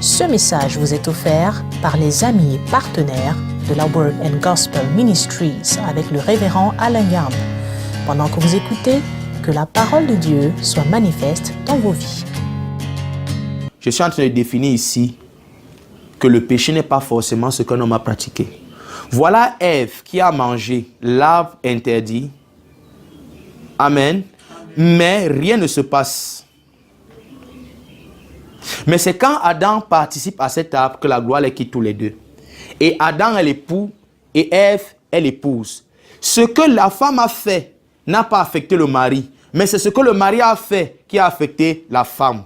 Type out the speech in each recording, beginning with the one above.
Ce message vous est offert par les amis et partenaires de la Word and Gospel Ministries avec le révérend Alain Garde. Pendant que vous écoutez, que la parole de Dieu soit manifeste dans vos vies. Je suis en train de définir ici que le péché n'est pas forcément ce qu'un homme a pratiqué. Voilà Ève qui a mangé l'arbre interdit. Amen. Mais rien ne se passe. Mais c'est quand Adam participe à cet arbre que la gloire les quitte tous les deux. Et Adam est l'époux et Ève est l'épouse. Ce que la femme a fait n'a pas affecté le mari, mais c'est ce que le mari a fait qui a affecté la femme.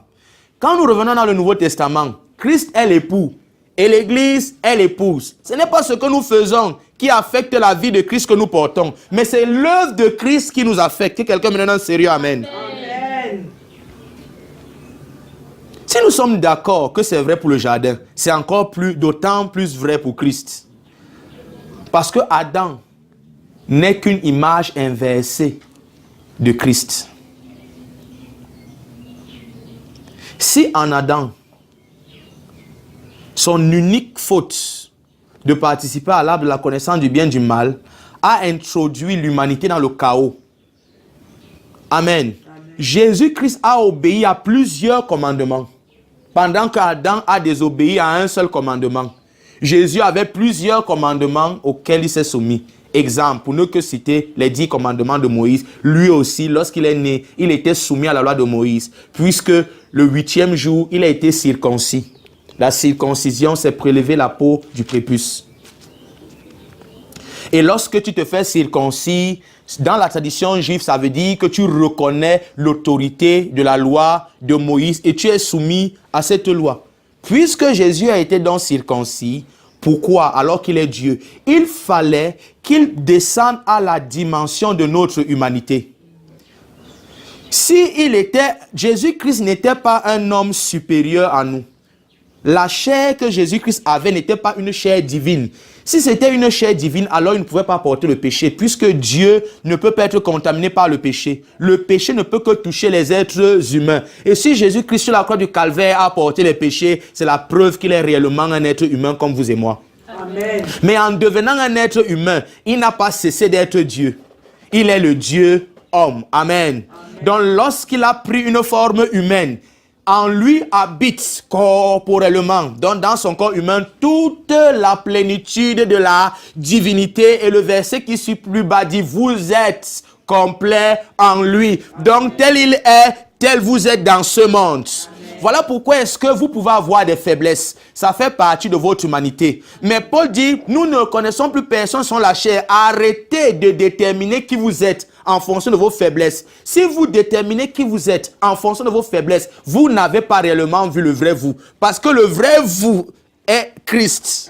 Quand nous revenons dans le Nouveau Testament, Christ est l'époux et l'Église est l'épouse. Ce n'est pas ce que nous faisons qui affecte la vie de Christ que nous portons, mais c'est l'œuvre de Christ qui nous affecte. Que quelqu'un me donne un sérieux amen. Amen. Si nous sommes d'accord que c'est vrai pour le jardin, c'est encore d'autant plus vrai pour Christ. Parce que Adam n'est qu'une image inversée de Christ. Si en Adam, son unique faute de participer à l'arbre de la connaissance du bien et du mal a introduit l'humanité dans le chaos. Amen. Jésus-Christ a obéi à plusieurs commandements, pendant qu'Adam a désobéi à un seul commandement. Jésus avait plusieurs commandements auxquels il s'est soumis. Exemple, pour ne que citer les 10 commandements de Moïse, lui aussi, lorsqu'il est né, il était soumis à la loi de Moïse, puisque le 8e jour, il a été circoncis. La circoncision, c'est prélever la peau du prépuce. Et lorsque tu te fais circoncis, dans la tradition juive, ça veut dire que tu reconnais l'autorité de la loi de Moïse et tu es soumis à cette loi. Puisque Jésus a été donc circoncis, pourquoi, alors qu'il est Dieu, il fallait qu'il descende à la dimension de notre humanité. Si Jésus-Christ n'était pas un homme supérieur à nous, la chair que Jésus-Christ avait n'était pas une chair divine. Si c'était une chair divine, alors il ne pouvait pas porter le péché, puisque Dieu ne peut pas être contaminé par le péché. Le péché ne peut que toucher les êtres humains. Et si Jésus-Christ sur la croix du calvaire a porté les péchés, c'est la preuve qu'il est réellement un être humain comme vous et moi. Amen. Mais en devenant un être humain, il n'a pas cessé d'être Dieu. Il est le Dieu homme. Amen. Amen. Donc lorsqu'il a pris une forme humaine, en lui habite corporellement, donc dans son corps humain, toute la plénitude de la divinité. Et le verset qui suit plus bas dit, vous êtes complet en lui. Donc tel il est, tel vous êtes dans ce monde. Voilà pourquoi est-ce que vous pouvez avoir des faiblesses. Ça fait partie de votre humanité. Mais Paul dit, nous ne connaissons plus personne sans la chair. Arrêtez de déterminer qui vous êtes en fonction de vos faiblesses. Si vous déterminez qui vous êtes en fonction de vos faiblesses, vous n'avez pas réellement vu le vrai vous. Parce que le vrai vous est Christ.